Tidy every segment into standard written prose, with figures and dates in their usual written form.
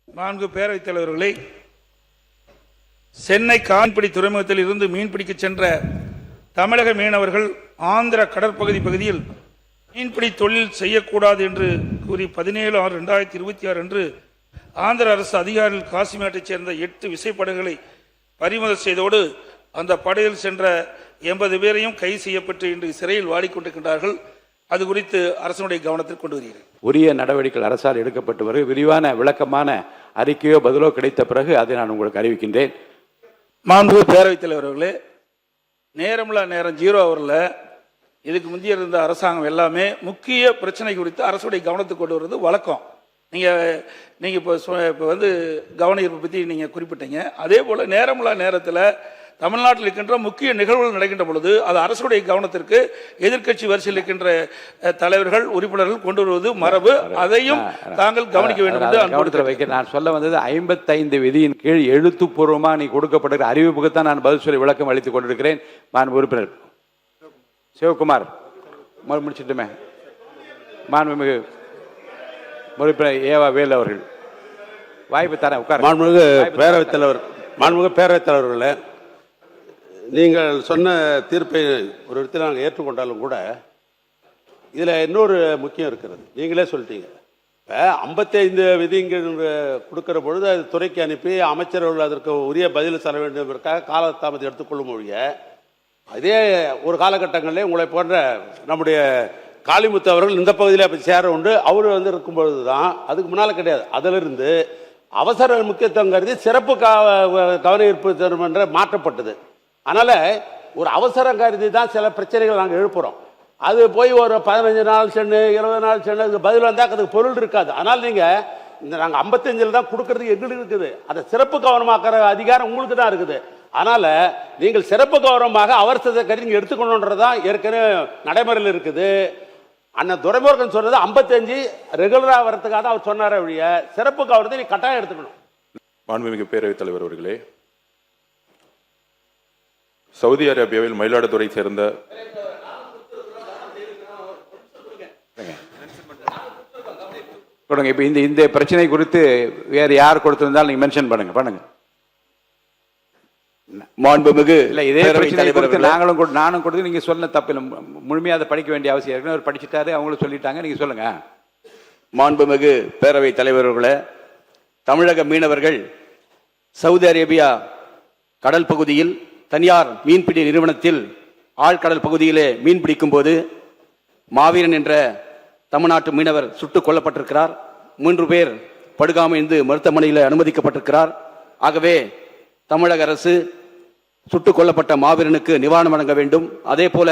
நான்கு பேரவைத் தலைவர்களை சென்னை கான்படி துறைமுகத்தில் இருந்து மீன்பிடிக்க சென்ற தமிழக மீனவர்கள் ஆந்திர கடற்பகுதியில் மீன்பிடி தொழில் செய்யக்கூடாது என்று கூறி 17/6/2026 அன்று ஆந்திர அரசு அதிகாரிகள் காசிமேட்டைச் சேர்ந்த 8 விசைப்படகுகளை பறிமுதல் செய்தோடு அந்த படகில் சென்ற 80 பேரையும் கைது செய்யப்பட்டு இன்று சிறையில் வாடிக்கொண்டிருக்கின்றார்கள். அது குறித்து அரசனுடைய கவனத்தில் கொண்டு வருகிறேன். உரிய நடவடிக்கைகள் அரசால் எடுக்கப்பட்டு வரும் விரிவான விளக்கமான அறிக்கையோ பதிலோ கிடைத்த பிறகு அதை நான் உங்களுக்கு அறிவிக்கின்றேன். மாண்புமிகு பேரவைத் தலைவர் அவர்களே, நேரம் 0 ஹவரில் இதுக்கு முந்தைய இருந்த அரசாங்கம் எல்லாமே முக்கிய பிரச்சனை குறித்து அரசுடைய கவனத்துக்கு கொண்டு வருவது வழக்கம். நீங்கள் இப்போ வந்து கவன ஈர்ப்பு பற்றி நீங்கள் குறிப்பிட்டீங்க. அதே போல் நேரத்தில் தமிழ்நாட்டில் இருக்கின்ற முக்கிய நிகழ்வுகள் நடக்கின்ற பொழுது அது அரசுடைய கவனத்திற்கு எதிர்க்கட்சி வரிசையில் இருக்கின்ற தலைவர்கள் உறுப்பினர்கள் கொண்டு வருவது மரபு. அதையும் தாங்கள் கவனிக்க வேண்டும் என்று வைக்க நான் சொல்ல வந்தது 55 விதியின் கீழ் எழுத்துப்பூர்வமாக நீ கொடுக்கப்பட்ட அறிவிப்புக்கு தான் நான் பதில் சொல்லி விளக்கம் அளித்துக் கொண்டிருக்கிறேன். நான் உறுப்பினர் சிவகுமார் முடிச்சிட்டுமே மாண்புமிகு உறுப்பினர் ஏவா வேல் அவர்கள் வாய்ப்பு தரேன். உட்கார். மாண்புமிகு பேரவைத் தலைவர்களே, நீங்கள் சொன்ன தீர்ப்பை ஒரு இடத்தில் நாங்கள் ஏற்றுக்கொண்டாலும் கூட இதில் இன்னொரு முக்கியம் இருக்கிறது. நீங்களே சொல்லிட்டீங்க, இப்போ 55 விதிகள் கொடுக்குற பொழுது அது துறைக்கு அனுப்பி அமைச்சர்கள் அதற்கு உரிய பதில் தர வேண்டும் என்பதற்காக காலதாமதம் எடுத்துக்கொள்ளும் மொழிய அதே ஒரு காலகட்டங்களில் உங்களை போன்ற நம்முடைய காளிமுத்து அவர்கள் இந்த பகுதியில் அப்போ சேர உண்டு. அவர் வந்து இருக்கும்பொழுது தான், அதுக்கு முன்னால் கிடையாது. அதிலிருந்து அவசர முக்கியத்துவம் கருதி சிறப்பு கவன ஈர்ப்பு என்ற மாற்றப்பட்டது. அதனால் ஒரு அவசரம் கருதி தான் சில பிரச்சனைகள் நாங்கள் எழுப்புகிறோம். அது போய் ஒரு 15 நாள் சென்று 20 நாள் சென்று அதுக்கு பதில் வந்தால் அதுக்கு பொருள் இருக்காது. அதனால் நீங்கள் இந்த நாங்கள் 55 தான் கொடுக்கறதுக்கு எங்களுக்கு இருக்குது. அதை சிறப்பு கவனமாக்குற அதிகாரம் உங்களுக்கு தான் இருக்குது. அதனால் நீங்கள் சிறப்பு கவனமாக அவசரத்தை கருதி நீங்கள் எடுத்துக்கணுன்றதான் ஏற்கனவே நடைமுறையில் இருக்குது. அண்ணன் துரைமுருகன் சொன்னது 55 ரெகுலராக வரதுக்காக தான் அவர் சொன்னார். வழிய சிறப்பு கவனத்தை நீ கட்டாயம் எடுத்துக்கணும். மாண்புமிகு பேரவைத் தலைவர் அவர்களே, சவுதி அரேபியாவில் மயிலாடுதுறை சேர்ந்த இப்ப இந்த பிரச்சனை குறித்து வேற யார் கொடுத்திருந்தாலும் நீங்க மென்ஷன் பண்ணுங்க. மாண்புமிகு இல்ல இதே பிரச்சனை குறித்து நானும் கொடுத்து நீங்க சொல்ல தப்பில்லை. முழுமையாக அதை படிக்க வேண்டிய அவசியம் இருக்கு. அவர் படிச்சுட்டாரு, அவங்களும் சொல்லிட்டாங்க. நீங்க சொல்லுங்க. மாண்புமிகு பேரவைத் தலைவர்களே, தமிழக மீனவர்கள் சவுதி அரேபியா கடல் பகுதியில் தனியார் மீன்பிடி நிறுவனத்தில் ஆழ்கடல் பகுதியிலே மீன்பிடிக்கும் போது மாவீரன் என்ற தமிழ்நாட்டு மீனவர் சுட்டுக் கொல்லப்பட்டிருக்கிறார். 3 பேர் படுகாமைந்து மருத்துவமனையில் அனுமதிக்கப்பட்டிருக்கிறார். ஆகவே தமிழக அரசு சுட்டுக் கொல்லப்பட்ட மாவீரனுக்கு நிவாரணம் வழங்க வேண்டும். அதே போல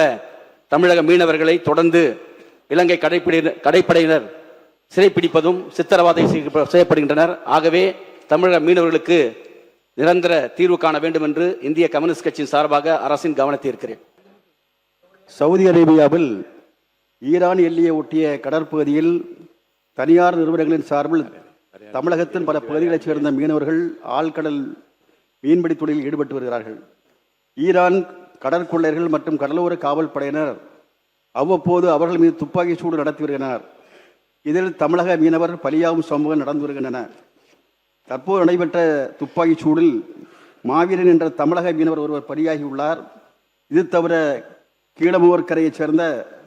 தமிழக மீனவர்களை தொடர்ந்து இலங்கை கடற்படையினர் சிறைப்பிடிப்பதும் சித்திரவதை செய்யப்படுகின்றனர். ஆகவே தமிழக மீனவர்களுக்கு நிரந்தர தீர்வு காண வேண்டும் என்று இந்திய கம்யூனிஸ்ட் கட்சியின் சார்பாக அரசின் கவனத்தை இருக்கிறேன். சவுதி அரேபியாவில் ஈரான் எல்லையை ஒட்டிய கடற்பகுதியில் தனியார் நிறுவனங்களின் சார்பில் தமிழகத்தின் பல பகுதிகளைச் சேர்ந்த மீனவர்கள் ஆழ்கடல் மீன்பிடி தொழிலில் ஈடுபட்டு வருகிறார்கள். ஈரான் கடற்கொள்ளையர்கள் மற்றும் கடலோர காவல் படையினர் அவ்வப்போது அவர்கள் மீது துப்பாக்கி சூடு நடத்தி வருகின்றனர். இதில் தமிழக மீனவர் பலியாகும் சம்பவம் நடந்து வருகின்றன. தற்போது நடைபெற்ற துப்பாக்கி சூடில் மாவீரன் என்ற தமிழக மீனவர் ஒருவர் பலியாகியுள்ளார். இது தவிர கீழமுவர் கரையைச் சேர்ந்த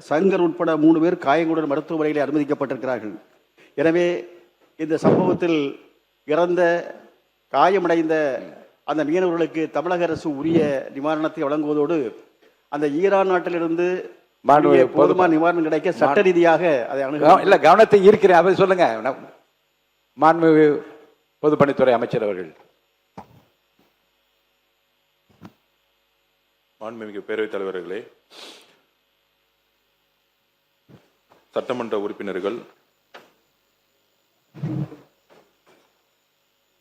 சங்கர் உட்பட 3 பேர் காயங்களுடன் மருத்துவமனையில் அனுமதிக்கப்பட்டிருக்கிறார்கள். எனவே இந்த சம்பவத்தில் இறந்த காயமடைந்த அந்த மீனவர்களுக்கு தமிழக அரசு உரிய நிவாரணத்தை வழங்குவதோடு அந்த ஈரான் நாட்டிலிருந்து போதுமான நிவாரணம் கிடைக்க சட்ட ரீதியாக அதை இல்ல கவனத்தை ஈர்க்கிறேன். அதை சொல்லுங்க. மாண்புமிகு பொதுப்பணித்துறை அமைச்சர் அவர்கள். மாண்புமிகு பேரவைத் தலைவர்களே, சட்டமன்ற உறுப்பினர்கள்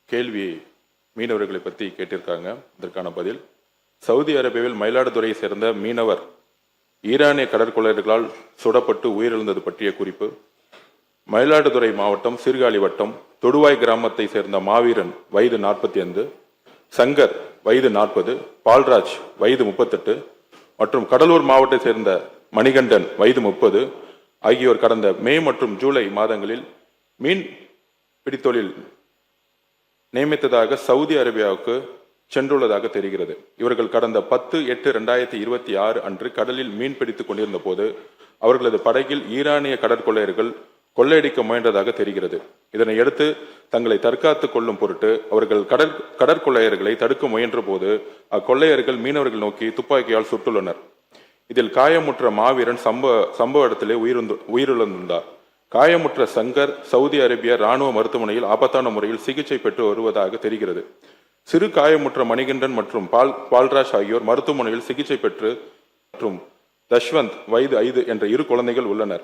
கேள்வி மீனவர்களை பற்றி கேட்டிருக்காங்க. இதற்கான பதில்: சவுதி அரேபியாவில் மயிலாடுதுறையை சேர்ந்த மீனவர் ஈரானிய கடற்கொள்ளையர்களால் சுடப்பட்டு உயிரிழந்தது பற்றிய குறிப்பு. மயிலாடுதுறை மாவட்டம் சீர்காழி வட்டம் தொடுவாய் கிராமத்தை சேர்ந்த மாவீரன் வயது 45, சங்கர் வயது 40, பால்ராஜ் வயது 38 மற்றும் கடலூர் மாவட்டத்தை சேர்ந்த மணிகண்டன் வயது 30 ஆகியோர் கடந்த மே மற்றும் ஜூலை மாதங்களில் மீன் பிடித்தொழில் நியமித்ததாக சவுதி அரேபியாவுக்கு சென்றுள்ளதாக தெரிகிறது. இவர்கள் கடந்த 10/8/2026 அன்று கடலில் மீன் பிடித்துக் கொண்டிருந்த போது அவர்களது படகில் ஈரானிய கடற்கொள்ளையர்கள் கொள்ளையடிக்க முயன்றதாக தெரிகிறது. இதனையடுத்து தங்களை தற்காத்துக் கொள்ளும் பொருட்டு அவர்கள் கடற்கொள்ளையர்களை தடுக்க முயன்ற போது அக்கொள்ளையர்கள் மீனவர்கள் நோக்கி துப்பாக்கியால் சுட்டுள்ளனர். இதில் காயமுற்ற மாவீரன் சம்பவ இடத்திலே உயிரிழந்தார். காயமுற்ற சங்கர் சவுதி அரேபிய ராணுவ மருத்துவமனையில் ஆபத்தான முறையில் சிகிச்சை பெற்று வருவதாக தெரிகிறது. சிறு காயமுற்ற மணிகண்டன் மற்றும் பால்ராஜ் ஆகியோர் மருத்துவமனையில் சிகிச்சை பெற்று மற்றும் தஷ்வந்த் வயது 5 என்ற 2 குழந்தைகள் உள்ளனர்.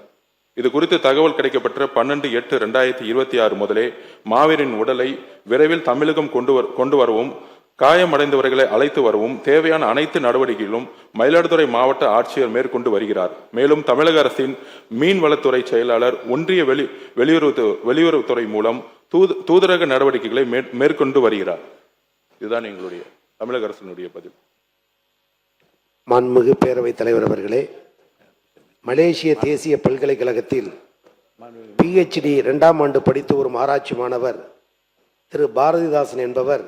இது குறித்து தகவல் கிடைக்கப்பட்ட 12/8/2026 முதலே மாவீரின் உடலை விரைவில் தமிழகம் கொண்டு வரவும் காயமடைந்தவர்களை அழைத்து வரவும் தேவையான அனைத்து நடவடிக்கைகளும் மயிலாடுதுறை மாவட்ட ஆட்சியர் மேற்கொண்டு வருகிறார். மேலும் தமிழக அரசின் மீன்வளத்துறை செயலாளர் ஒன்றிய வெளியுறவுத்துறை மூலம் தூதரக நடவடிக்கைகளை மேற்கொண்டு வருகிறார். இதுதான் எங்களுடைய தமிழக அரசினுடைய பதில். மாண்புமிகு பேரவைத் தலைவர் அவர்களே, மலேசிய தேசிய பல்கலைக்கழகத்தில் PhD 2ஆம் ஆண்டு படித்து வரும் ஆராய்ச்சி மாணவர் திரு பாரதிதாசன் என்பவர்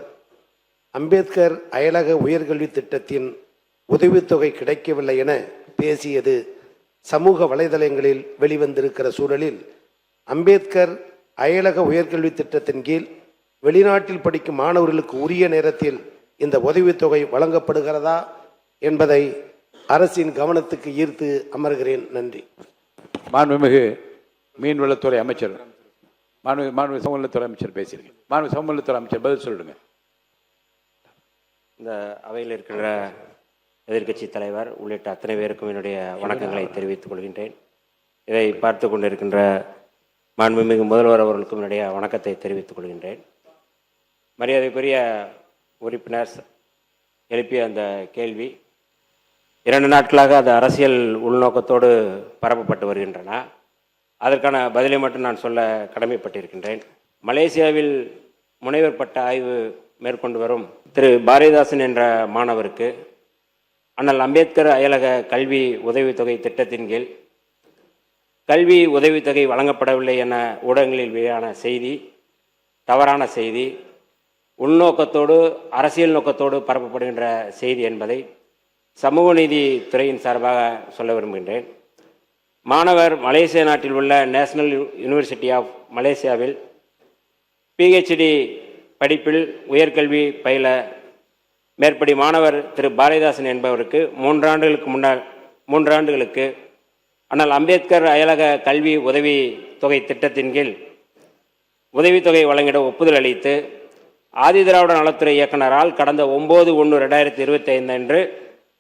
அம்பேத்கர் அயலக உயர்கல்வி திட்டத்தின் உதவித்தொகை கிடைக்கவில்லை என பேசியது சமூக வலைதளங்களில் வெளிவந்திருக்கிற சூழலில் அம்பேத்கர் அயலக உயர்கல்வி திட்டத்தின் கீழ் வெளிநாட்டில் படிக்கும் மாணவர்களுக்கு உரிய நேரத்தில் இந்த உதவித்தொகை வழங்கப்படுகிறதா என்பதை அரசின் கவனத்துக்கு ஈர்த்து அமர்கிறேன். நன்றி. மாண்புமிகு மீன்வளத்துறை அமைச்சர், மாண்புமிகு சமூகத்துறை அமைச்சர் பேசியிருக்கேன். மாண்புமிகு சமூகத்துறை அமைச்சர் பதில் சொல்லுங்க. இந்த அவையில் இருக்கிற எதிர்க்கட்சி தலைவர் உள்ளிட்ட அத்தனை பேருக்கும் என்னுடைய வணக்கங்களை தெரிவித்துக் கொள்கின்றேன். இதை பார்த்து கொண்டிருக்கின்ற மாண்புமிகு முதல்வர் அவர்களுக்கும் என்னுடைய வணக்கத்தை தெரிவித்துக் கொள்கின்றேன். மரியாதைக்குரிய உறுப்பினர் எழுப்பிய அந்த கேள்வி 2 நாட்களாக அது அரசியல் உள்நோக்கத்தோடு பரப்பப்பட்டு வருகின்றன. அதற்கான பதிலை மட்டும் நான் சொல்ல கடமைப்பட்டிருக்கின்றேன். மலேசியாவில் முனைவர் பட்ட ஆய்வு மேற்கொண்டு வரும் திரு பாரதிதாசன் என்ற மாணவருக்கு அண்ணல் அம்பேத்கர் அயலக கல்வி உதவித்தொகை திட்டத்தின் கீழ் கல்வி உதவித்தொகை வழங்கப்படவில்லை என ஊடகங்களில் வெளியான செய்தி தவறான செய்தி, உள்நோக்கத்தோடு அரசியல் நோக்கத்தோடு பரப்பப்படுகின்ற செய்தி என்பதை சமூக நீதி துறையின் சார்பாக சொல்ல விரும்புகின்றேன். மாணவர் மலேசிய நாட்டில் உள்ள நேஷனல் யூனிவர்சிட்டி ஆஃப் மலேசியாவில் PhD படிப்பில் உயர்கல்வி பயில மேற்படி மாணவர் திரு பாரதிதாசன் என்பவருக்கு 3 ஆண்டுகளுக்கு அண்ணல் அம்பேத்கர் அயலக கல்வி உதவி தொகை திட்டத்தின் கீழ் உதவித்தொகை வழங்கிட ஒப்புதல் அளித்து ஆதிதிராவிட நலத்துறை இயக்குநரால் கடந்த 9/1/2025 அன்று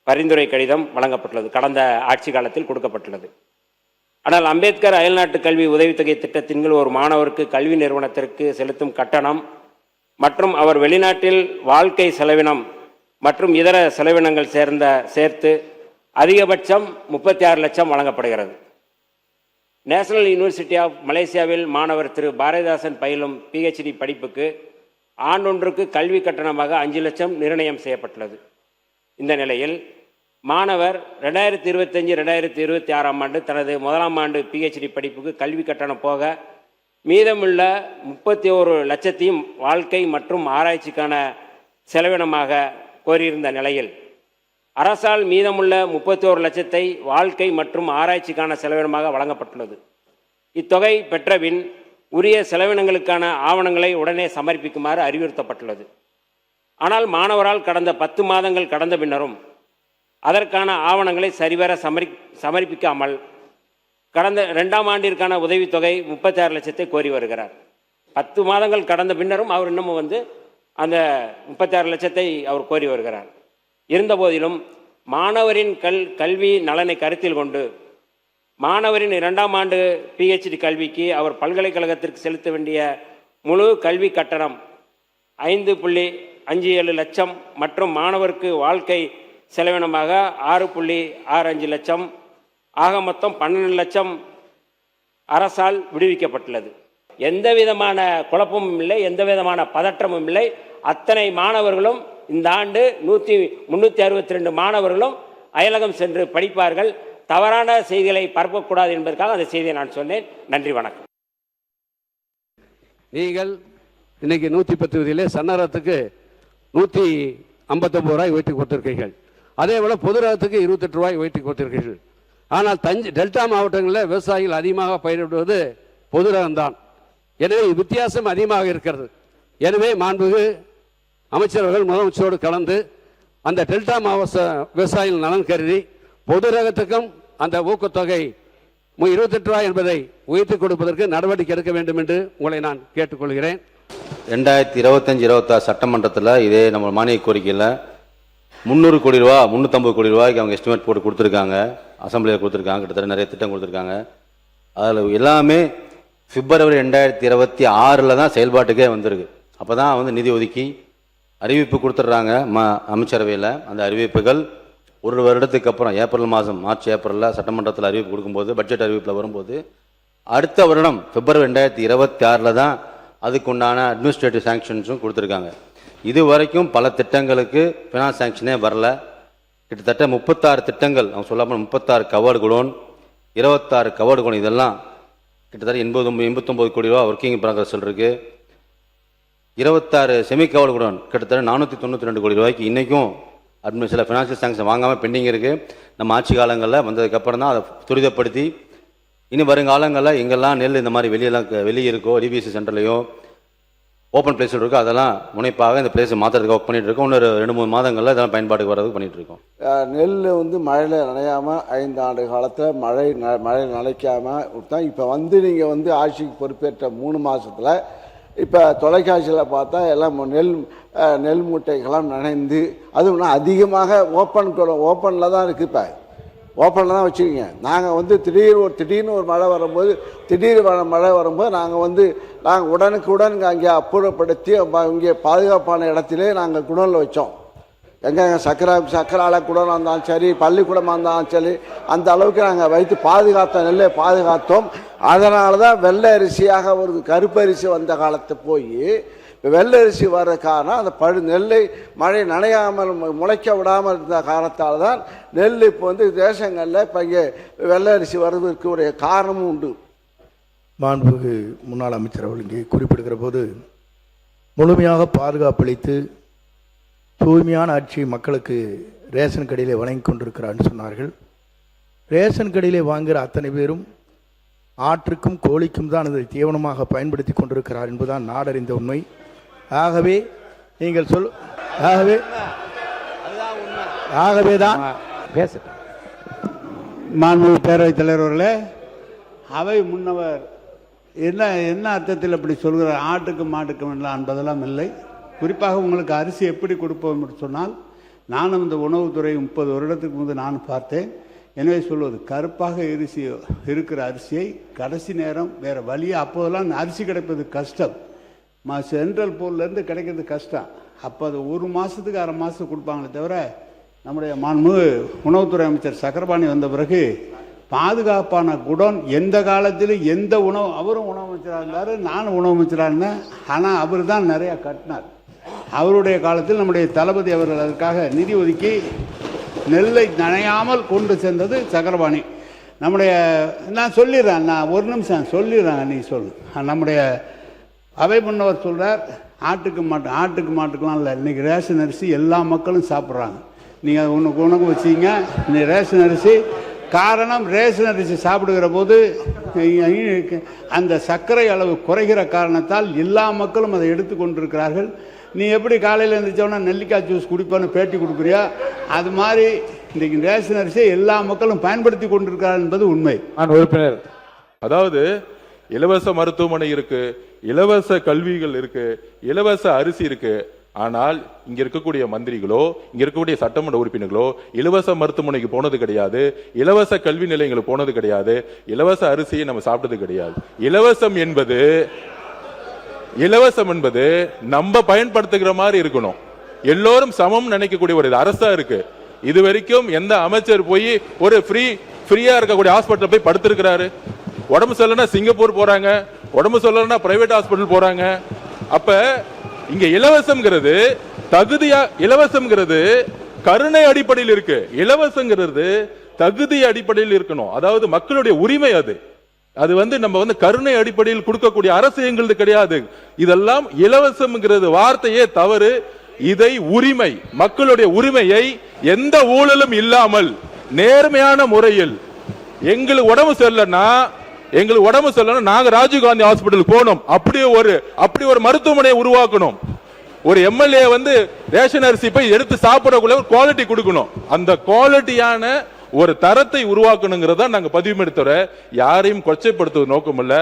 பரிந்துரை கடிதம் வழங்கப்பட்டுள்ளது. கடந்த ஆட்சி காலத்தில் கொடுக்கப்பட்டுள்ளது. ஆனால் அம்பேத்கர் அயல்நாட்டு கல்வி உதவித்தொகை திட்டத்தின் கீழ் ஒரு மாணவருக்கு கல்வி நிறுவனத்திற்கு செலுத்தும் கட்டணம் மற்றும் அவர் வெளிநாட்டில் வாழ்க்கை செலவினம் மற்றும் இதர செலவினங்கள் சேர்த்து அதிகபட்சம் 36 லட்சம் வழங்கப்படுகிறது. நேஷனல் யூனிவர்சிட்டி ஆஃப் மலேசியாவில் மாணவர் திரு பாரதிதாசன் பயிலும் PhD படிப்புக்கு ஆண்டொன்றுக்கு கல்வி கட்டணமாக 5 லட்சம் நிர்ணயம் செய்யப்பட்டுள்ளது. இந்த நிலையில் மாணவர் 2025-2026 ஆண்டு தனது 1ஆம் ஆண்டு PhD படிப்புக்கு கல்வி கட்டணம் போக மீதமுள்ள 31 லட்சத்தையும் வாழ்க்கை மற்றும் ஆராய்ச்சிக்கான செலவினமாக கோரியிருந்த நிலையில் அரசால் மீதமுள்ள 31 லட்சத்தை வாழ்க்கை மற்றும் ஆராய்ச்சிக்கான செலவினமாக வழங்கப்பட்டுள்ளது. இத்தொகை பெற்றபின் உரிய செலவினங்களுக்கான ஆவணங்களை உடனே சமர்ப்பிக்குமாறு அறிவுறுத்தப்பட்டுள்ளது. ஆனால் மாணவரால் கடந்த 10 மாதங்கள் கடந்த பின்னரும் அதற்கான ஆவணங்களை சரிவர சமர்ப்பிக்காமல் கடந்த 2ஆம் ஆண்டிற்கான உதவித்தொகை 36 லட்சத்தை கோரி வருகிறார். 10 மாதங்கள் கடந்த பின்னரும் அவர் இன்னமும் அந்த 36 லட்சத்தை அவர் கோரி வருகிறார். இருந்தபோதிலும் மாணவரின் கல்வி நலனை கருத்தில் கொண்டு மாணவரின் 2ஆம் ஆண்டு PhD கல்விக்கு அவர் பல்கலைக்கழகத்திற்கு செலுத்த வேண்டிய முழு கல்வி கட்டணம் 5.57 லட்சம் மற்றும் மாணவருக்கு வாழ்க்கை செலவினமாக 6.65 லட்சம் ஆக மொத்தம் 12 லட்சம் அரசால் விடுவிக்கப்பட்டுள்ளது. எந்த விதமான குழப்பமும் இல்லை, எந்த விதமான பதற்றமும் இல்லை. அத்தனை மாணவர்களும் இந்த ஆண்டு 362 மாணவர்களும் அயலகம் சென்று படிப்பார்கள். தவறான செய்திகளை பரப்பக்கூடாது என்பதற்காக அந்த செய்தியை நான் சொன்னேன். நன்றி, வணக்கம். நீங்கள் இன்னைக்கு 110 விதியிலே சன்னரத்துக்கு 159 ரூபாய் உயர்த்தி கொடுத்திருக்கீர்கள். அதே போல பொது ரகத்துக்கு 28 ரூபாய் உயர்த்தி கொடுத்திருக்கீர்கள். ஆனால் டெல்டா மாவட்டங்களில் விவசாயிகள் அதிகமாக பயிரிடுவது பொது ரகம்தான். எனவே வித்தியாசம் அதிகமாக இருக்கிறது. எனவே மாண்புமிகு அமைச்சர்கள் முதலமைச்சரோடு கலந்து அந்த டெல்டா மாவட்ட விவசாயிகள் நலன் கருதி பொது ரகத்துக்கும் அந்த ஊக்கத்தொகை 28 ரூபாய் என்பதை உயர்த்தி கொடுப்பதற்கு நடவடிக்கை எடுக்க வேண்டும் என்று உங்களை நான் கேட்டுக்கொள்கிறேன். 2025-26 சட்டமன்றத்தில் இதே நம்ம மானிய கோரிக்கையில் 300 கோடி ரூபா 350 கோடி ரூபாய்க்கு அவங்க எஸ்டிமேட் போட்டு கொடுத்துருக்காங்க. அசம்பிளியில் கொடுத்துருக்காங்க. கிட்டத்தட்ட நிறைய திட்டம் கொடுத்துருக்காங்க. அதில் எல்லாமே பிப்ரவரி 2026 தான் செயல்பாட்டுக்கே வந்திருக்கு. அப்போ தான் வந்து நிதி ஒதுக்கி அறிவிப்பு கொடுத்துட்றாங்க அமைச்சரவையில். அந்த அறிவிப்புகள் ஒரு வருடத்துக்கு அப்புறம் ஏப்ரல் மாதம் மார்ச் ஏப்ரலில் சட்டமன்றத்தில் அறிவிப்பு கொடுக்கும்போது பட்ஜெட் அறிவிப்பில் வரும்போது அடுத்த வருடம் பிப்ரவரி 2026 தான் அதுக்குண்டான அட்மினிஸ்ட்ரேட்டிவ் சாங்ஷன்ஸும் கொடுத்துருக்காங்க. இது வரைக்கும் பல திட்டங்களுக்கு ஃபினான்ஸ் சாங்ஷனே வரல. கிட்டத்தட்ட 36 திட்டங்கள் அவங்க சொல்லப்போனால் 36 கவர்டு குடோன் 26 கவர்டு குடோன் இதெல்லாம் கிட்டத்தட்ட 89 கோடி ரூபா ஒர்க்கிங் ப்ராக்ரஸில் இருக்குது. 26 செமி கவர்டு குடோன் கிட்டத்தட்ட 492 கோடி ரூபாய்க்கு இன்றைக்கும் அட்மினிஸ்ட்ரேட்டிவ் ஃபினான்ஷியல் சாங்ஷன் வாங்காமல் பெண்டிங் இருக்குது. நம்ம ஆட்சி காலங்களில் வந்ததுக்கப்புறம் தான் அதை துரிதப்படுத்தி இனி வருங்காலங்களில் எங்கெல்லாம் நெல் இந்த மாதிரி வெளியே இருக்கோ டிபிசி சென்டர்லையோ ஓப்பன் பிளேஸில் இருக்கோ அதெல்லாம் முனைப்பாக இந்த பிளேஸை மாற்றுறதுக்கு ஒர்க் பண்ணிகிட்டு இருக்கோம். இன்னொரு 2-3 மாதங்களில் இதெல்லாம் பயன்பாட்டுக்கு வர்றதுக்கு பண்ணிகிட்டு இருக்கோம். நெல் வந்து மழையில் நனையாமல் 5 ஆண்டு காலத்தில் மழை நனைக்காமல் தான் இப்போ வந்து நீங்கள் வந்து ஆட்சிக்கு பொறுப்பேற்ற 3 மாதத்தில் இப்போ தொலைக்காட்சியில் பார்த்தா எல்லாம் நெல் மூட்டைகள்லாம் நனைந்து அதுவும் அதிகமாக ஓப்பனில் தான் இருக்குது. இப்போ ஓப்பனில் தான் வச்சுக்கிங்க. நாங்கள் வந்து திடீர்னு ஒரு மழை வரும்போது மழை வரும்போது நாங்கள் உடனுக்குடன் அங்கே அப்புறப்படுத்தி இங்கே பாதுகாப்பான இடத்திலே நாங்கள் குடோனில் வச்சோம். எங்கே சக்கரால குடோனாக இருந்தாலும் சரி பள்ளிக்கூடமாக இருந்தாலும் சரி அந்த அளவுக்கு நாங்கள் வைத்து நெல்லை பாதுகாத்தோம். அதனால தான் வெள்ளை அரிசியாக ஒரு கருப்பரிசி வந்த காலத்தை போய் வெள்ளை அரிசி வர்ற காரணம் அந்த நெல்லை மழை நனையாமல் முளைக்க விடாமல் இருந்த காரணத்தால் தான் நெல் இப்போ வந்து தேசங்களில் இப்போ இங்கே வெள்ளை அரிசி வர்றதுக்கு ஒரு காரணமும் உண்டு. மாண்புமிகு முன்னாள் அமைச்சர் அவர்கள் இங்கே குறிப்பிடுகிற போது முழுமையாக பாதுகாப்பளித்து தூய்மையான ஆட்சி மக்களுக்கு ரேஷன் கடையிலே வழங்கி கொண்டிருக்கிறான்னு சொன்னார்கள். ரேஷன் கடையிலே வாங்குகிற அத்தனை பேரும் ஆற்றுக்கும் கோழிக்கும் தான் அதை தீவனமாக பயன்படுத்தி கொண்டிருக்கிறார் என்பதுதான் நாடறிந்த உண்மை. ஆகவே நீங்கள் ஆகவே தான் பேச மாண்புமிகு பேரவைத் தலைவர் அவர்களே, அவை முன்னவர் என்ன அர்த்தத்தில் அப்படி சொல்கிறார்? ஆட்டுக்கும் மாட்டுக்கும் இல்லை என்பதெல்லாம் இல்லை. குறிப்பாக உங்களுக்கு அரிசி எப்படி கொடுப்போம் என்று சொன்னால், நானும் இந்த உணவுத்துறை 30 வருடத்துக்கு முன்பு நான் பார்த்தேன். எனவே சொல்வது கருப்பாக இருக்கிற அரிசியை கடைசி நேரம் வேறு வழியே அப்போதெல்லாம் அரிசி கிடைப்பது கஷ்டம். சென்ட்ரல் போர்லேருந்து கிடைக்கிறது கஷ்டம். அப்போ அது 1 மாதத்துக்கு 1/2 மாதத்துக்கு கொடுப்பாங்களே தவிர நம்முடைய மாண்புமிகு உணவுத்துறை அமைச்சர் சக்கரபாணி வந்த பிறகு பாதுகாப்பான குடோன் எந்த காலத்திலும் எந்த அவரும் உணவு அமைச்சராக இருந்தார், நானும் உணவு அமைச்சராக இருந்தேன். ஆனால் அவர் தான் நிறையா கட்டினார். அவருடைய காலத்தில் நம்முடைய தளபதி அவர்கள் அதற்காக நிதி ஒதுக்கி நெல்லை நனையாமல் கொண்டு சென்றது சக்கரபாணி. நான் சொல்லிடுறேன், நான் 1 நிமிஷம் சொல்லிடுறேன், நீ சொல்லு. நம்முடைய அவை முன்னவர் சொல்கிறார் ஆட்டுக்கு மாட்டுக்கெலாம் இல்லை, இன்றைக்கி ரேஷன் அரிசி எல்லா மக்களும் சாப்பிட்றாங்க. நீங்கள் உனக்கு வச்சிங்க இன்னைக்கு ரேஷன் அரிசி. காரணம் ரேஷன் அரிசி சாப்பிடுகிற போது அந்த சர்க்கரை அளவு குறைகிற காரணத்தால் எல்லா மக்களும் அதை எடுத்துக்கொண்டிருக்கிறார்கள். நீ எப்படி காலையில் எழுந்திரிச்சோன்னா நெல்லிக்காய் ஜூஸ் குடிப்பான்னு பேட்டி கொடுக்குறியா, அது மாதிரி இன்றைக்கு ரேஷன் அரிசியை எல்லா மக்களும் பயன்படுத்தி கொண்டிருக்கிறார்கள் என்பது உண்மை. உறுப்பினர், அதாவது இலவச மருத்துவமனை இருக்கு, இலவச கல்விகள் இருக்கு, இலவச அரிசி இருக்கு. ஆனால் இங்க இருக்கக்கூடிய மந்திரிகளோ இங்க இருக்கக்கூடிய சட்டமன்ற உறுப்பினர்களோ இலவச மருத்துவமனைக்கு போனது கிடையாது, இலவச கல்வி நிலையங்களுக்கு போனது கிடையாது, இலவச அரிசியை நம்ம சாப்பிட்டது கிடையாது. இலவசம் என்பது நம்ம பயன்படுத்துகிற மாதிரி இருக்கணும். எல்லோரும் சமம் நினைக்கக்கூடிய ஒரு அரசா இருக்கு. இது வரைக்கும் எந்த அமைச்சர் போய் ஒரு ஃப்ரீயா இருக்கக்கூடிய ஹாஸ்பிட்டல் போய் படுத்திருக்கிறாரு? உடம்பு சொல்லனா சிங்கப்பூர் போறாங்க, உடம்பு சொல்லனா பிரைவேட் ஹாஸ்பிட்டல் போறாங்க. அப்ப இங்க இலவசம்ங்கிறது இலவசம்ங்கிறது கருணை அடிப்படையில் இருக்கு. இலவசங்கிறது தகுதி அடிப்படையில் இருக்கணும். அதாவது மக்களுடைய உரிமை. அது அது நம்ம கருணை அடிப்படையில் கொடுக்கக்கூடிய அரசு எங்களது கிடையாது. இதெல்லாம் இலவசம்ங்கிறது வார்த்தையே தவறு. இதை உரிமை, மக்களுடைய உரிமையை எந்த ஊழலும் இல்லாமல் நேர்மையான முறையில் எங்களுக்கு உடம்பு சரியில்லைன்னா நாங்க ராஜீவ்காந்தி ஹாஸ்பிட்டல் போனோம். அப்படி ஒரு மருத்துவமனையை உருவாக்கணும். ஒரு எம்எல்ஏ ரேஷன் அரிசி போய் எடுத்து சாப்பிடக்குள்ள ஒரு குவாலிட்டி கொடுக்கணும். அந்த குவாலிட்டியான ஒரு தரத்தை உருவாக்கணுங்கிறதா நாங்க பதிவு எடுத்தோம். யாரையும் கொச்சைப்படுத்துவது நோக்கம் இல்ல.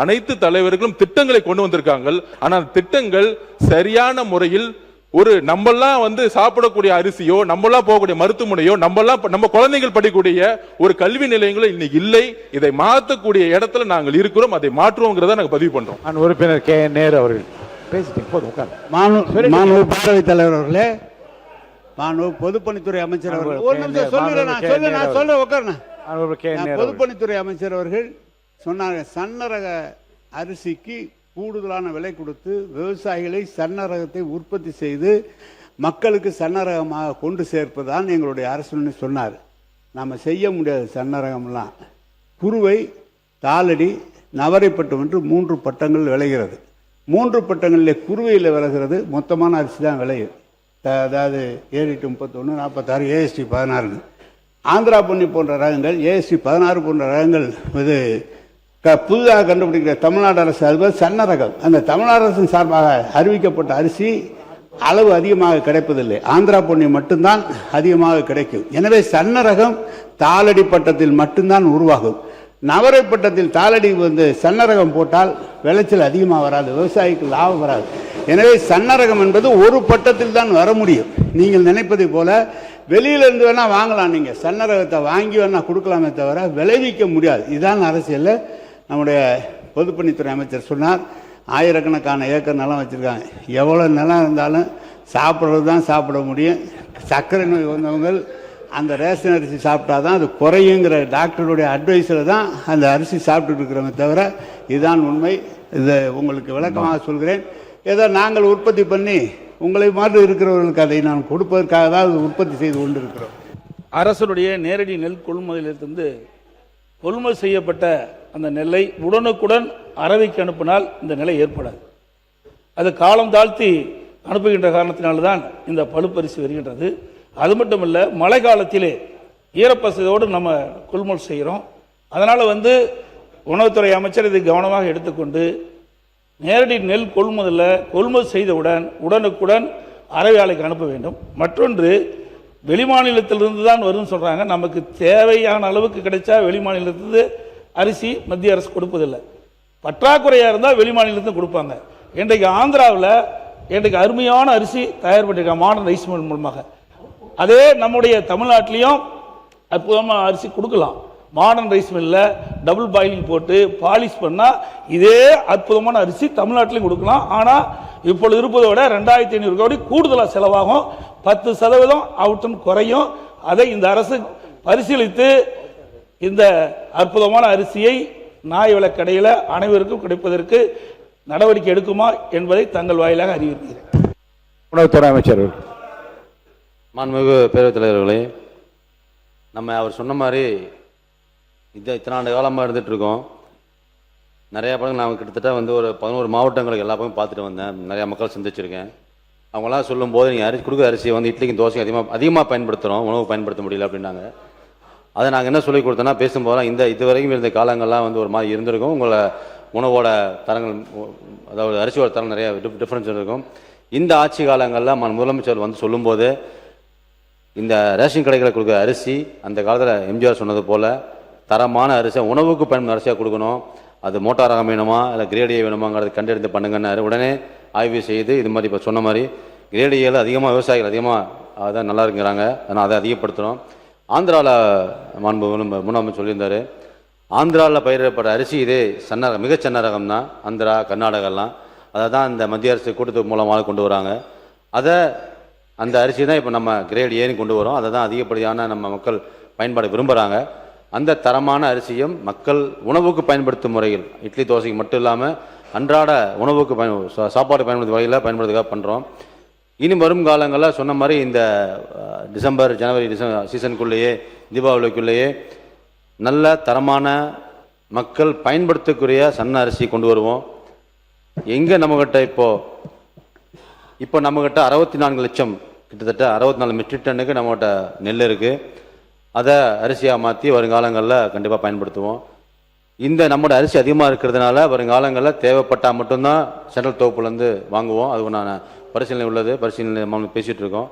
அனைத்து தலைவர்களும் திட்டங்களை கொண்டு வந்திருக்காங்க. ஆனால் திட்டங்கள் சரியான முறையில் ஒரு நம்மெல்லாம் சாப்பிடக்கூடிய அரிசியோ, நம்மெல்லாம் போகக்கூடிய மருத்துவமனையோ, நம்ம குழந்தைகள் படிக்கக்கூடிய ஒரு கல்வி நிலையங்களோ இன்னைக்கு இல்லை. இதை மாற்றக்கூடிய இடத்துல நாங்கள் இருக்கிறோம். அதை மாற்றுவோங்கிறத நாங்க பதிவு பண்றோம். உறுப்பினர் கே நேரு அவர்கள் பேரவைத் தலைவர் அவர்களே, பொதுப்பணித்துறை அமைச்சர் அவர்கள் பொதுப்பணித்துறை அமைச்சர் அவர்கள் சொன்னாங்க, சன்னரக அரிசிக்கு கூடுதலான விலை கொடுத்து விவசாயிகளை சன்னரகத்தை உற்பத்தி செய்து மக்களுக்கு சன்னரகமாக கொண்டு சேர்ப்பதுதான் எங்களுடைய அரசுன்னு சொன்னார். நாம் செய்ய முடியாது. சன்னரகம்லாம் குறுவை, தாளடி, நவரைப்பட்டம் என்று 3 பட்டங்கள் விளைகிறது. 3 பட்டங்களில் குறுவையில் விளைகிறது மொத்தமான அரிசி தான் விளையும். அதாவது 7-31, 46, AST 16. ஆந்திரா பொன்னி போன்ற ரகங்கள், AST 16 போன்ற ரகங்கள் புதிதாக கண்டுபிடிக்கிற தமிழ்நாடு அரசு அதுபோல் சன்ன ரகம். அந்த தமிழ்நாடு அரசின் சார்பாக அறிவிக்கப்பட்ட அரிசி அளவு அதிகமாக கிடைப்பதில்லை. ஆந்திரா பொன்னி மட்டும்தான் அதிகமாக கிடைக்கும். எனவே சன்ன ரகம் தாளடி பட்டத்தில் மட்டும்தான் உருவாகும். நவரை பட்டத்தில் தாளடி சன்னரகம் போட்டால் விளைச்சல் அதிகமாக வராது, விவசாயிக்கு லாபம் வராது. எனவே சன்னரகம் என்பது ஒரு பட்டத்தில் தான் வர முடியும். நீங்கள் நினைப்பதை போல வெளியிலேருந்து வேணால் வாங்கலாம், நீங்கள் சன்னரகத்தை வாங்கி வேணால் கொடுக்கலாமே தவிர விளைவிக்க முடியாது. இதுதான் அரசியலில் நம்முடைய பொதுப்பணித்துறை அமைச்சர் சொன்னார். ஆயிரக்கணக்கான ஏக்கர் நிலம் வச்சுருக்காங்க. எவ்வளோ நிலம் இருந்தாலும் சாப்பிட்றது தான் சாப்பிட முடியும். சர்க்கரை நோய் வந்தவங்க அந்த ரேஷன் அரிசி சாப்பிட்டா தான் அது குறையுங்கிற டாக்டருடைய அட்வைஸில் தான் அந்த அரிசி சாப்பிட்டுட்டு இருக்கிறோமே தவிர இதுதான் உண்மை. இதை உங்களுக்கு விளக்கமாக சொல்கிறேன். ஏதோ நாங்கள் உற்பத்தி பண்ணி உங்களை மாதிரி இருக்கிறவர்களுக்கு அதை நான் கொடுப்பதற்காக தான் உற்பத்தி செய்து கொண்டு இருக்கிறோம். அரசனுடைய நேரடி நெல் கொள்முதலிலிருந்து கொள்முதல் செய்யப்பட்ட அந்த நெல்லை உடனுக்குடன் அரவைக்கு அனுப்பினால் இந்த நிலை ஏற்படாது. அது காலம் தாழ்த்தி அனுப்புகின்ற காரணத்தினால்தான் இந்த பழுப்பரிசி வருகின்றது. அது மட்டும் இல்லை, மழை காலத்திலே ஈரப்பசையோடு நம்ம கொள்முதல் செய்கிறோம். அதனால் உணவுத்துறை அமைச்சர் இதை கவனமாக எடுத்துக்கொண்டு நேரடி நெல் கொள்முதல் செய்தவுடன் உடனுக்குடன் அரை ஆலைக்கு அனுப்ப வேண்டும். மற்றொன்று, வெளிமாநிலத்திலிருந்து தான் வரும்னு சொல்கிறாங்க. நமக்கு தேவையான அளவுக்கு கிடைச்சா வெளிமாநிலத்திலிருந்து அரிசி மத்திய அரசு கொடுப்பதில்லை. பற்றாக்குறையாக இருந்தால் வெளிமாநிலத்தில் கொடுப்பாங்க. இன்றைக்கு ஆந்திராவில் இன்றைக்கு அருமையான அரிசி தயார் பண்ணியிருக்காங்க மாடர்ன் ரைஸ் மில் மூலமாக. அதே நம்முடைய தமிழ்நாட்டிலையும் அற்புதமாக அரிசி கொடுக்கலாம். மாடர்ன் ரைஸ் மில்லில் டபுள் பாயிலிங் போட்டு பாலிஷ் பண்ணால் இதே அற்புதமான அரிசி தமிழ்நாட்டிலையும் கொடுக்கலாம். ஆனால் இப்பொழுது இருப்பதை விட 2500 கோடி கூடுதலாக செலவாகும். 10% அவுட்டன் குறையும். அதை இந்த அரசு பரிசீலித்து இந்த அற்புதமான அரிசியை நியாய விலைக் கடையில் அனைவருக்கும் கிடைப்பதற்கு நடவடிக்கை எடுக்குமா என்பதை தங்கள் வாயிலாக அறிவிக்கிறேன். உணவுத்துறை அமைச்சர். மாண்புமிகு பேரவைத் தலைவர்களே, நம்ம அவர் சொன்ன மாதிரி இத்தனை ஆண்டு காலமாக இருந்துகிட்ருக்கோம். நிறையா படம் நான் கிட்டத்தட்ட ஒரு 11 மாவட்டங்களுக்கு எல்லா பக்கம் பார்த்துட்டு வந்தேன். நிறையா மக்கள் சந்திச்சிருக்கேன். அவங்களாம் சொல்லும்போது நீங்கள் அரிசி கொடுக்குற அரிசியை இட்லிக்கும் தோசைக்கும் அதிகமாக பயன்படுத்துகிறோம், உணவு பயன்படுத்த முடியல அப்படின்னாங்க. அதை நாங்கள் என்ன சொல்லி கொடுத்தோன்னா, பேசும்போதெல்லாம் இது வரைக்கும் இருந்த காலங்கள்லாம் ஒரு மாதிரி இருந்திருக்கும். உங்களை உணவோட தரங்கள், அதாவது அரிசியோட தரம் நிறைய டிஃப்ரென்ஸ் இருக்கும். இந்த ஆட்சி காலங்களில் முதலமைச்சர் சொல்லும்போது இந்த ரேஷன் கடைகளில் கொடுக்குற அரிசி அந்த காலத்தில் எம்ஜிஆர் சொன்னது போல் தரமான அரிசியாக உணவுக்கு பயன்படும் அரிசியாக கொடுக்கணும். அது மோட்டார் ரகம் வேணுமா இல்லை கிரேடியை வேணுமாங்கிறது கண்டெடுத்து பண்ணுங்கன்னாரு. உடனே ஆய்வு செய்து இது மாதிரி இப்போ சொன்ன மாதிரி கிரேடியில் அதிகமாக விவசாயிகள் அதிகமாக அதான் நல்லா இருக்குங்கிறாங்க. அதனால் அதை அதிகப்படுத்துகிறோம். ஆந்திராவில் முன்னாள் சொல்லியிருந்தார். ஆந்திராவில் பயிரிடப்பட்ட அரிசி இதே மிகச் சன்ன ரகம் தான். ஆந்திரா, கர்நாடகாலாம் அதை தான் இந்த மத்திய அரசு கூட்டத்து மூலமாக கொண்டு வராங்க. அந்த அரிசி தான் இப்போ நம்ம கிரேட் ஏன்னு கொண்டு வரோம். அதை தான் அதிகப்படியான நம்ம மக்கள் பயன்பாடு விரும்புகிறாங்க. அந்த தரமான அரிசியும் மக்கள் உணவுக்கு பயன்படுத்தும் முறையில் இட்லி தோசைக்கு மட்டும் இல்லாமல் அன்றாட உணவுக்கு சாப்பாடு பயன்படுத்தும் வகையில் பயன்படுத்துக்காக பண்ணுறோம். இனி வரும் காலங்களில் சொன்ன மாதிரி இந்த டிசம்பர் ஜனவரி சீசனுக்குள்ளேயே தீபாவளிக்குள்ளேயே நல்ல தரமான மக்கள் பயன்படுத்தக்கூடிய சன்ன அரிசி கொண்டு வருவோம். எங்கே நம்மக்கிட்ட இப்போ நம்மக்கிட்ட 64 லட்சம் கிட்டத்தட்ட 64 மெட்ரிக் டன்னுக்கு நம்மகிட்ட நெல் இருக்குது. அதை அரிசியாக மாற்றி வருங்காலங்களில் கண்டிப்பாக பயன்படுத்துவோம். இந்த நம்மளோட அரிசி அதிகமாக இருக்கிறதுனால வருங்காலங்களில் தேவைப்பட்டால் மட்டும்தான் சென்ட்ரல் தொகுப்புலேருந்து வாங்குவோம். அது நான் பரிசீலனை உள்ளது, பரிசீலனை நம்ம பேசிகிட்டு இருக்கோம்.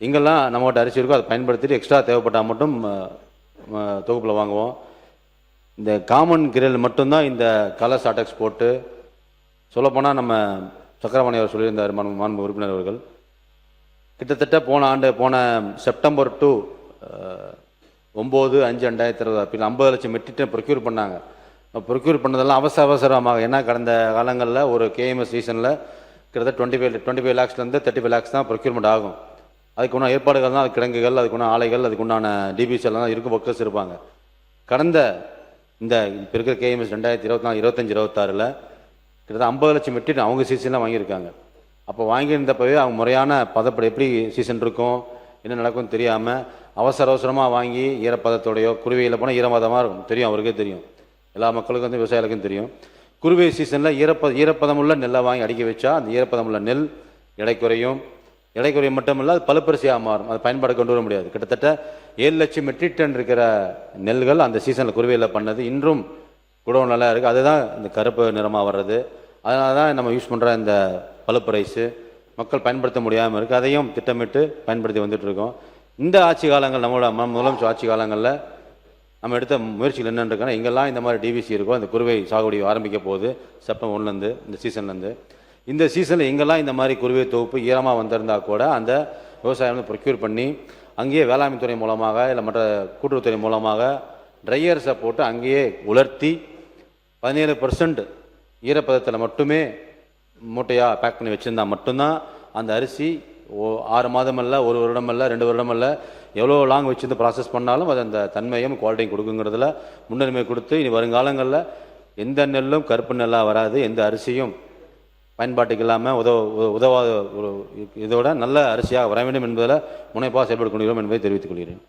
இங்கெல்லாம் நம்மகிட்ட அரிசி இருக்கோ அதை பயன்படுத்திட்டு எக்ஸ்ட்ரா தேவைப்பட்டால் மட்டும் தொகுப்பில் வாங்குவோம். இந்த காமன் கிரேல் மட்டும்தான் இந்த கலர் சாட்டக்ஸ் போட்டு சொல்லப்போனால் நம்ம சக்கரபாணி அவர் சொல்லியிருந்தார் மாண்பு உறுப்பினர் அவர்கள். கிட்டத்தட்ட போன செப்டம்பர் டு 9/5/2020 அப்படி 50 லட்சம் மெட்ரிக் டன் ப்ரொக்யூர் பண்ணாங்க. ப்ரொக்யூர் பண்ணதெல்லாம் அவசரமாக, ஏன்னா கடந்த காலங்களில் ஒரு கேஎம்எஸ் சீசனில் கிட்டத்தட்ட 25 லேக்ஸ்லேருந்து 35 லேக்ஸ் தான் ப்ரொக்யூர்மெண்ட் ஆகும். அதுக்கு உண்டான ஏற்பாடுகள் தான், அது கிடங்குகள், அதுக்கு உண்டான ஆலைகள், அதுக்கு உண்டான டிபிசி எல்லாம் தான் இருக்கும், ஒர்க்கர்ஸ் இருப்பாங்க. கடந்த இப்போ இருக்கிற கேஎம்எஸ் 2024-25-26 கிட்டத்தட்ட 50 லட்சம் மெட்ரிக் டன் அவங்க சீசன்லாம் வாங்கியிருக்காங்க. அப்போ வாங்கியிருந்தப்பவே அவங்க முறையான பதப்படி எப்படி சீசன் இருக்கும் என்ன நடக்கும்னு தெரியாமல் அவசரமாக வாங்கி ஈரப்பதத்தோடையோ, குருவியில் போனால் ஈரப்பதமாக இருக்கும், தெரியும், அவருக்கே தெரியும், எல்லா மக்களுக்கும் வந்து விவசாயிகளுக்கும் தெரியும். குருவை சீசனில் ஈரப்பதமுள்ள நெல்லை வாங்கி அடுக்கி வச்சா அந்த ஈரப்பதமுள்ள நெல் எடை குறையும் மட்டுமில்லை, அது பழுப்பரிசியாக மாறும். அது பயன்பாடு கொண்டு வர முடியாது. கிட்டத்தட்ட 7 லட்சம் மெட்ரிக் டன் இருக்கிற நெல்கள் அந்த சீசனில் குருவையில் பண்ணது இன்றும் குடோன் நல்லா இருக்குது. அதுதான் இந்த கருப்பு நிறமாக வர்றது. அதனால தான் நம்ம யூஸ் பண்ணுற இந்த பழுப்பு ரைஸு மக்கள் பயன்படுத்த முடியாமல் இருக்குது. அதையும் திட்டமிட்டு பயன்படுத்தி வந்துட்டுருக்கோம். இந்த ஆட்சி காலங்கள், நம்மளோட முதலமைச்சர் ஆட்சி காலங்களில் நம்ம எடுத்த முயற்சிகள் என்னென்னு இருக்குன்னா, எங்கெல்லாம் இந்த மாதிரி டிவிசி இருக்கோ அந்த குருவை சாகுபடி ஆரம்பிக்க போகுது செப்டம்பர் 1 இந்த சீசன்லேருந்து. இந்த சீசனில் எங்கெல்லாம் இந்த மாதிரி குருவை தொகுப்பு ஈரமாக வந்திருந்தால் கூட அந்த விவசாயம் வந்து ப்ரொக்யூர் பண்ணி அங்கேயே வேளாண்மை துறை மூலமாக இல்லை மற்ற கூட்டுறவுத்துறை மூலமாக ட்ரையர்ஸை போட்டு அங்கேயே உலர்த்தி 17% ஈரப்பதத்தில் மட்டுமே மூட்டையாக பேக் பண்ணி வச்சுருந்தா மட்டும்தான் அந்த அரிசி 6 மாதம் அல்ல, 1 வருடம் அல்ல, 2 வருடம் அல்ல, எவ்வளோ லாங் வச்சுருந்து ப்ராசஸ் பண்ணாலும் அது அந்த தன்மையும் குவாலிட்டியும் கொடுக்குங்கிறதுல முன்னுரிமை கொடுத்து இனி வருங்காலங்களில் எந்த நெல்லும் கருப்பு நெல்லாக வராது, எந்த அரிசியும் பயன்பாட்டுக்கு இல்லாமல் உதவாத இதோட நல்ல அரிசியாக வர வேண்டும் என்பதில் முனைப்பாக செயல்பட்டு கொள்கிறோம் என்பதை தெரிவித்துக் கொள்கிறேன்.